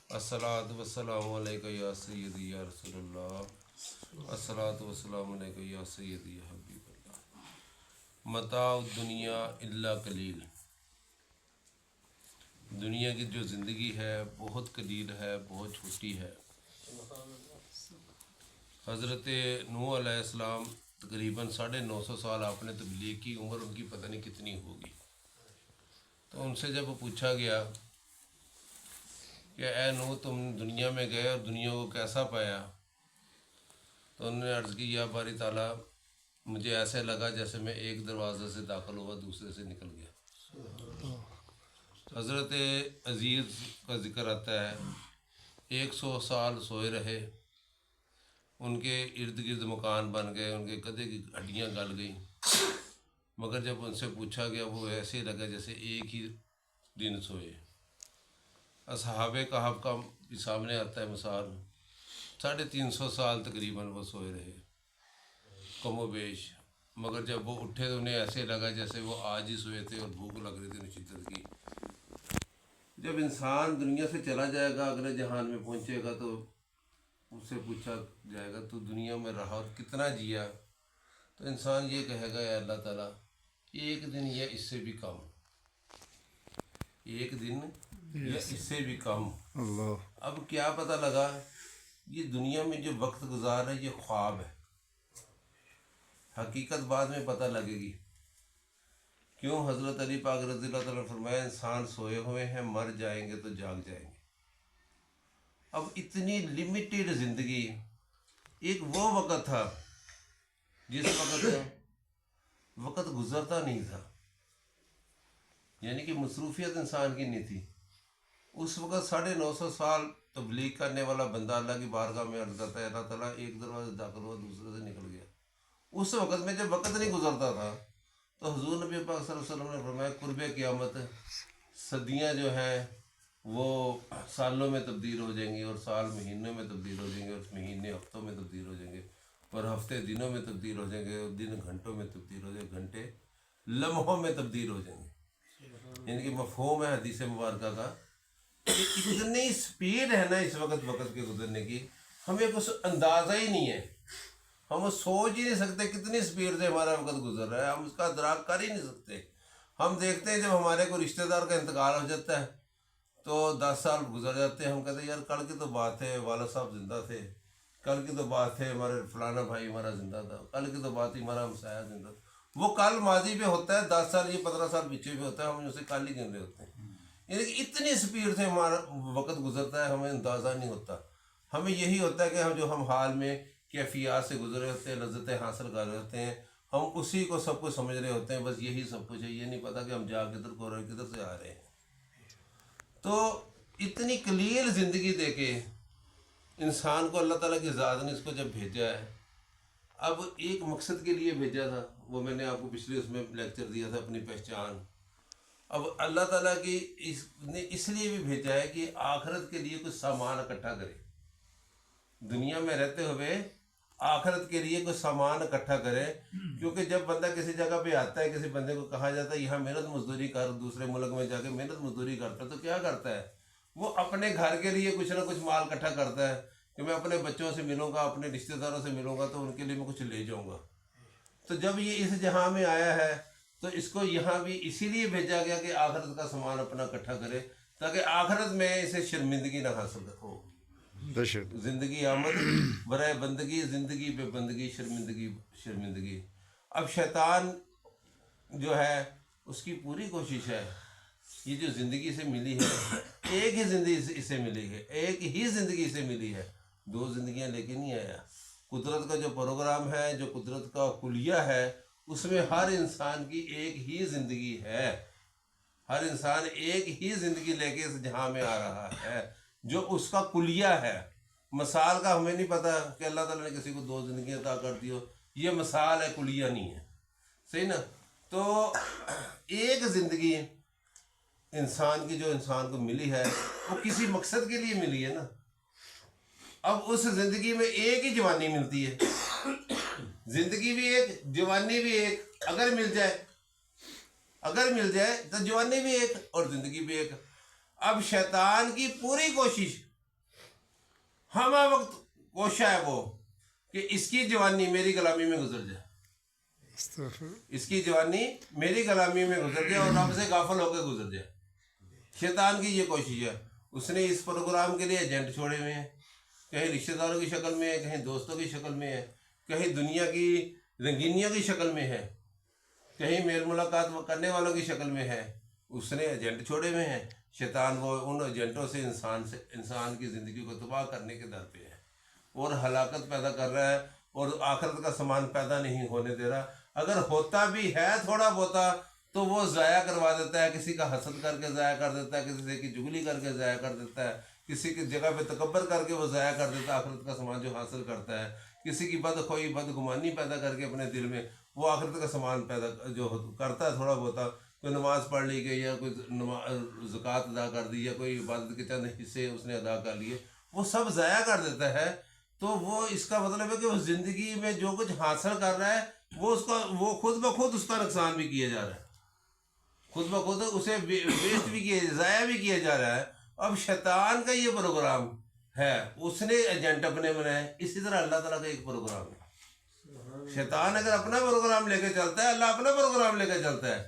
अस्सलातु वस्सलामु अलैका या सय्यदी या रसूलल्लाह। अस्सलातु वस्सलामु अलैका या सय्यदी या हबीबल्लाह। मताउ दुनिया इल्ला कलील। दुनिया की जो ज़िंदगी है बहुत कलील है, बहुत छोटी है। हज़रत नूह अलैहिस्सलाम तकरीबन 950 साल आपने तबलीग की, उम्र उनकी पता नहीं कितनी होगी। तो उनसे जब पूछा गया कि ए नूह, तुम दुनिया में गए और दुनिया को कैसा पाया, तो उन्होंने अर्ज़ की, या बारी ताला, मुझे ऐसे लगा जैसे मैं एक दरवाज़े से दाखिल हुआ दूसरे से निकल गया। हज़रत अज़ीज़ का ज़िक्र आता है 100 साल सोए रहे, उनके इर्द गिर्द मकान बन गए, उनके गधे की हड्डियाँ गल गई, मगर जब उनसे पूछा गया वो ऐसे ही लगा जैसे एक ही दिन सोए। असहाबे कहफ का भी सामने आता है मिसाल, 350 साल तकरीबन वो सोए रहे कमो बेश, मगर जब वो उठे तो उन्हें ऐसे लगा जैसे वो आज ही सोए थे और भूख लग रही थी शिद्दत की। जब इंसान दुनिया से चला जाएगा, अगले जहान में पहुंचेगा, तो उससे पूछा जाएगा तो दुनिया में रहा और कितना जिया, तो इंसान ये कहेगा, या अल्लाह ताला, एक दिन या इससे भी कम, एक दिन या इससे भी कम। अब क्या पता लगा, ये दुनिया में जो वक्त गुजार है ये ख्वाब है, हकीकत बाद में पता लगेगी। क्यों? हज़रत अली पाक रज़ियल्लाहु ताला फरमाया, इंसान सोए हुए हैं, मर जाएंगे तो जाग जाएंगे। अब इतनी लिमिटेड ज़िंदगी, एक वो वक़्त था जिस वक़्त गुज़रता नहीं था, यानी कि मसरूफियत इंसान की नहीं थी। उस वक़्त 950 साल तबलीग करने वाला बंदा अल्लाह की बारगाह में अर्ज़ करता है, अल्लाह ताला, एक दरवाज़े दाखिल हुआ दूसरे से निकल गया। उस वक़्त में जब वक़्त नहीं गुज़रता था, तो हुज़ूर नबी पाक सल्लल्लाहु अलैहि वसल्लम ने फरमाया, कुर्बे क़यामत, सदियाँ जो हैं वो सालों में तब्दील हो जाएंगी, और साल महीनों में तब्दील हो जाएंगे, और महीने हफ्तों में तब्दील हो जाएंगे, और हफ्ते दिनों में तब्दील हो जाएंगे, और दिन घंटों में तब्दील हो जाएंगे, घंटे लम्हों में तब्दील हो जाएंगे। यानी कि मफ़हूम है हदीस मुबारका का कि इतनी स्पीड है ना इस वक्त के गुजरने की, हमें कुछ अंदाज़ा ही नहीं है। हम सोच ही नहीं सकते कितनी स्पीड से हमारा वक्त गुजर रहा है, हम उसका अदराक कर ही नहीं सकते। हम देखते हैं जब हमारे को रिश्तेदार का इंतकाल हो जाता है तो 10 साल गुजर जाते हैं, हम कहते हैं यार कल की तो बात है वाला साहब जिंदा थे, कल की तो बात है हमारे फलाना भाई हमारा जिंदा था, कल की तो बात ही हमारा हमसाया जिंदा था। वो कल माजी पे होता है, 10 साल ये 15 साल पीछे भी होता है, हम उसे कल ही गिन रहे होते हैं। यानी कि इतनी स्पीड से हमारा वक्त गुजरता है, हमें अंदाज़ा नहीं होता। हमें यही होता है कि हम हाल में कैफियत से गुजरे होते हैं, लज्जतें हासिल कर रहे होते हैं, हम उसी को सब कुछ समझ रहे होते हैं, बस यही सब कुछ है। ये नहीं पता कि हम जा किधर को रहे, किधर से आ रहे हैं। तो इतनी कलील ज़िंदगी देके इंसान को अल्लाह ताला की ज़ात ने इसको जब भेजा है, अब एक मकसद के लिए भेजा था, वो मैंने आपको पिछले उसमें लेक्चर दिया था, अपनी पहचान। अब अल्लाह ताला की इसने इसलिए भी भेजा है कि आखिरत के लिए कुछ सामान इकट्ठा करे, दुनिया में रहते हुए आखिरत के लिए कुछ सामान इकट्ठा करे। क्योंकि जब बंदा किसी जगह पे आता है, किसी बंदे को कहा जाता है यहाँ मेहनत मजदूरी कर, दूसरे मुल्क में जाके मेहनत मजदूरी करता है, तो क्या करता है वो? अपने घर के लिए कुछ ना कुछ माल इकट्ठा करता है कि मैं अपने बच्चों से मिलूंगा, अपने रिश्तेदारों से मिलूंगा, तो उनके लिए मैं कुछ ले जाऊंगा। तो जब ये इस जहाँ में आया है तो इसको यहाँ भी इसीलिए भेजा गया कि आखिरत का सामान अपना इकट्ठा करे, ताकि आखिरत में इसे शर्मिंदगी ना हासिल हो। जिंदगी आमद बराए बंदगी, जिंदगी पे बंदगी, शर्मिंदगी शर्मिंदगी। अब शैतान जो है उसकी पूरी कोशिश है, ये जो ज़िंदगी से मिली है, एक ही ज़िंदगी इसे मिली है, एक ही ज़िंदगी इसे मिली है, 2 ज़िंदगियाँ लेके नहीं आया। कुदरत का जो प्रोग्राम है, जो कुदरत का कुलिया है, उसमें हर इंसान की एक ही ज़िंदगी है। हर इंसान एक ही ज़िंदगी लेके इस जहाँ में आ रहा है, जो उसका कुलिया है। मसाल का हमें नहीं पता कि अल्लाह ताला ने किसी को 2 ज़िंदगियाँ अता कर दी हो, ये मसाल है, कुलिया नहीं है, सही ना। तो एक ज़िंदगी इंसान की जो इंसान को मिली है वो किसी मकसद के लिए मिली है ना। अब उस ज़िंदगी में एक ही जवानी मिलती है, ज़िंदगी भी एक, जवानी भी एक। अगर मिल जाए तो जवानी भी एक और ज़िंदगी भी एक। अब शैतान की पूरी कोशिश हमा वक्त कोशा है वो कि इसकी जवानी मेरी गुलामी में गुजर जाए, इसकी जवानी मेरी गुलामी में गुजर जाए और रब से गाफिल होकर गुजर जाए। शैतान की ये कोशिश है। उसने इस प्रोग्राम के लिए एजेंट छोड़े हुए हैं, कहीं रिश्तेदारों की शक्ल में है, कहीं दोस्तों की शक्ल में है, कहीं दुनिया की रंगीनियों की शक्ल में है, कहीं मेल मुलाकात करने वालों की शक्ल में है। उसने एजेंट छोड़े हुए हैं। शैतान वो उन एजेंटों से इंसान की ज़िंदगी को तबाह करने के दर पे है और हलाकत पैदा कर रहा है और आखिरत का सामान पैदा नहीं होने दे रहा। अगर होता भी है थोड़ा बहुता तो वो ज़ाया करवा देता है, किसी का हसद करके ज़ाया कर देता है, किसी की जुगली करके ज़ाया कर देता है, किसी की जगह पे तकब्बर करके वो ज़ाया कर देता है आखिरत का सामान जो हासिल करता है, किसी की बदखोई बदगुमानी पैदा करके अपने दिल में वो आखिरत का सामान पैदा जो करता है थोड़ा बहुता। कोई नमाज़ पढ़ ली गई या कोई ज़कात अदा कर दी या कोई इबादत के चंद हिस्से उसने अदा कर लिए, वो सब ज़ाया कर देता है। तो वो इसका मतलब है कि वो ज़िंदगी में जो कुछ हासिल कर रहा है वो खुद ब खुद उसका नुकसान भी किया जा रहा है, खुद ब खुद उसे वेस्ट भी किया, ज़ाया भी किया जा रहा है। अब शैतान का ये प्रोग्राम है, उसने एजेंट अपने बनाए। इसी तरह अल्लाह ताला का एक प्रोग्राम है। शैतान अगर अपना प्रोग्राम लेके चलता है, अल्लाह अपना प्रोग्राम लेके चलता है।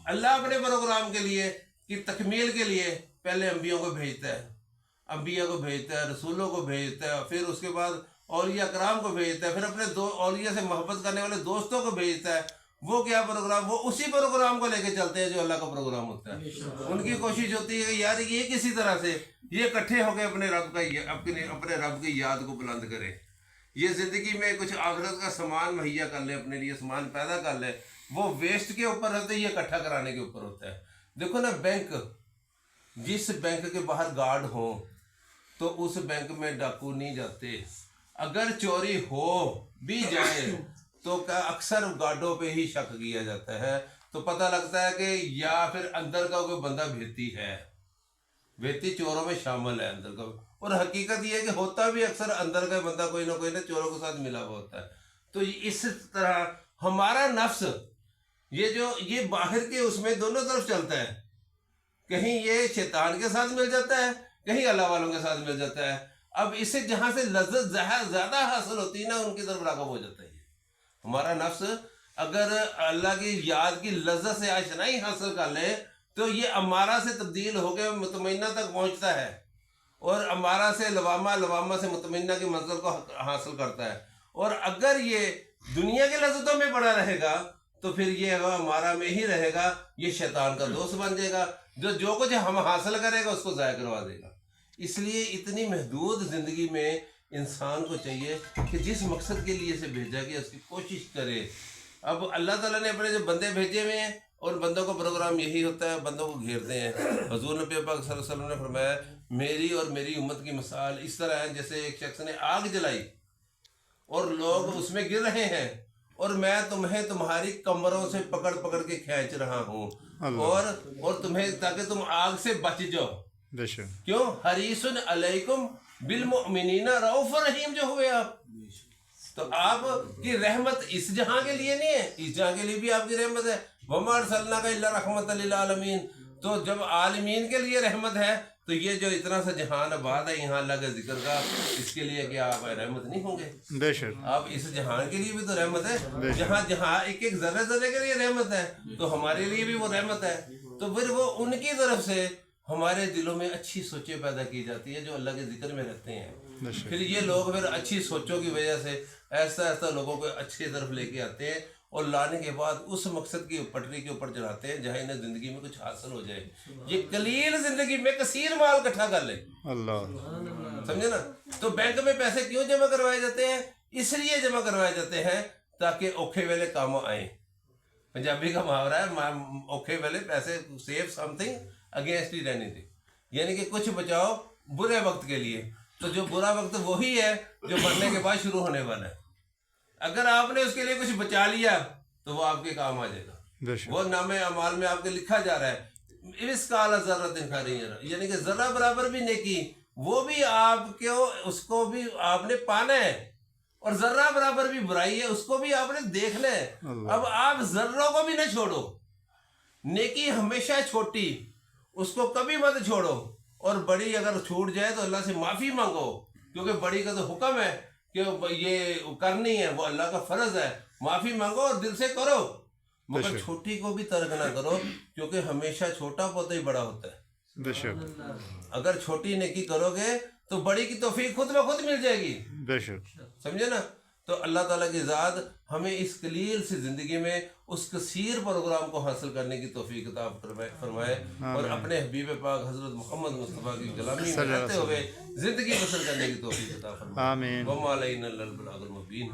अल्लाह अपने प्रोग्राम के लिए कि तकमील के लिए पहले अंबियों को भेजता है, अंबिया को भेजता है, रसूलों को भेजता है, फिर उसके बाद औलिया कराम को भेजता है, फिर अपने दो औलिया से मोहब्बत करने वाले दोस्तों को भेजता है। वो क्या प्रोग्राम, वो उसी प्रोग्राम को लेके चलते हैं जो अल्लाह का प्रोग्राम होता है। उनकी कोशिश होती है कि यार ये किसी तरह से ये इकट्ठे होकर अपने रब की याद को बुलंद करें, ये ज़िंदगी में कुछ आखिरत का सामान मुहैया कर ले, अपने लिए सामान पैदा कर ले। वो वेस्ट के ऊपर होता है, ये इकट्ठा कराने के ऊपर होता है। देखो ना, बैंक, जिस बैंक के बाहर गार्ड हो तो उस बैंक में डाकू नहीं जाते। अगर चोरी हो भी जाए तो क्या अक्सर गार्डों पे ही शक किया जाता है, तो पता लगता है कि या फिर अंदर का कोई बंदा भेती है, भेती चोरों में शामिल है अंदर का। और हकीकत ये है कि होता भी अक्सर अंदर का बंदा कोई ना चोरों के साथ मिला हुआ होता है। तो इस तरह हमारा नफ्स ये बाहर के उसमें दोनों तरफ चलता है, कहीं ये शैतान के साथ मिल जाता है, कहीं अल्लाह वालों के साथ मिल जाता है। अब इससे जहाँ से लज्जत ज़्यादा हासिल होती है ना, उनकी तरफ राग़िब हो जाता है। हमारा नफ्स अगर अल्लाह की याद की लज्जत से आशनाई हासिल कर ले तो ये अमारा से तब्दील होकर मुतमइन्ना तक पहुँचता है और अमारा से लवामा से मुतमइन्ना की मंजिल को हासिल करता है। और अगर ये दुनिया की लज्जतों में पड़ा रहेगा तो फिर ये हमारा में ही रहेगा, ये शैतान का दोस्त बन जाएगा, जो कुछ हम हासिल करेगा उसको ज़ाया करवा देगा। इसलिए इतनी महदूद ज़िंदगी में इंसान को चाहिए कि जिस मकसद के लिए इसे भेजा गया उसकी कोशिश करे। अब अल्लाह ताला ने अपने जो बंदे भेजे हुए हैं और बंदों का प्रोग्राम यही होता है, बंदों को घेरते हैं। हुज़ूर नबी पाक सल्लल्लाहु अलैहि वसल्लम ने फरमाया, मेरी और मेरी उम्मत की मिसाल इस तरह है जैसे एक शख्स ने आग जलाई और लोग उसमें गिर रहे हैं और मैं तुम्हें तुम्हारी कमरों से पकड़ पकड़ के खींच रहा हूँ और तुम्हें ताकि तुम आग से बच जाओ। क्यों? हरीसुन अलैकुम बिल मुमिनीना रऊफ रहीम जो हुए आप। तो आप की रहमत इस जहां के लिए नहीं है, इस जहां के लिए भी आपकी रहमत है। वमा अरसलनाका इल्ला रहमतल लिल आलमीन। तो जब आलमीन के लिए रहमत है तो ये जो इतना सा जहान आबाद है यहाँ अल्लाह के जिक्र का, इसके लिए क्या आप रहमत नहीं होंगे? बेशक आप इस जहान के लिए भी तो रहमत है। जहाँ जहाँ एक एक जर्रे जर्रे के लिए रहमत है तो हमारे लिए भी वो रहमत है। तो फिर वो उनकी तरफ से हमारे दिलों में अच्छी सोचें पैदा की जाती है जो अल्लाह के जिक्र में रहते हैं। फिर ये लोग फिर अच्छी सोचों की वजह से ऐसा लोगों को अच्छी तरफ लेके आते हैं और लाने के बाद उस मकसद की पटरी के ऊपर चढ़ाते हैं जहाँ इन्हें ज़िंदगी में कुछ हासिल हो जाए। ये कलील ज़िंदगी में कसीर माल इकट्ठा कर ले, अल्लाह समझे ना। तो बैंक में पैसे क्यों जमा करवाए जाते हैं? इसलिए जमा करवाए जाते हैं ताकि औखे वेले काम आए। पंजाबी का मुहावरा है, औखे वेले पैसे save something against it anything, यानी कि कुछ बचाओ बुरे वक्त के लिए। तो जो बुरा वक्त वही है जो मरने के बाद शुरू होने वाला है। अगर आपने उसके लिए कुछ बचा लिया तो वो आपके काम आ जाएगा। वो नामे अमाल में आपके लिखा जा रहा है इस काला ज़र्रतिन खैरिय्यन, यानी कि ज़र्रा बराबर भी नेकी वो भी आपके उसको भी आपने पाना है और ज़र्रा बराबर भी बुराई है उसको भी आपने देखना है। अब आप ज़र्रों को भी न छोड़ो, नेकी हमेशा छोटी उसको कभी मत छोड़ो, और बड़ी अगर छूट जाए तो अल्लाह से माफ़ी मांगो کیونکہ بڑی کا تو حکم ہے کہ یہ کرنی ہے، وہ اللہ کا فرض ہے، معافی مانگو اور دل سے کرو، مگر چھوٹی کو بھی ترک نہ کرو، کیونکہ ہمیشہ چھوٹا پوتا ہی بڑا ہوتا ہے۔ بے شک اگر چھوٹی نیکی کرو گے تو بڑی کی توفیق خود بخود مل جائے گی، بے شک سمجھے نا؟ تو اللہ تعالیٰ کی ذات ہمیں اس قلیل سی زندگی میں اس کثیر پروگرام کو حاصل کرنے کی توفیق عطا فرمائے، اور اپنے حبیب پاک حضرت محمد مصطفیٰ کی غلامی میں رہتے ہوئے زندگی بسر کرنے کی توفیق عطا فرمائے۔ آمین۔ وما علینا الا البلاغ المبین۔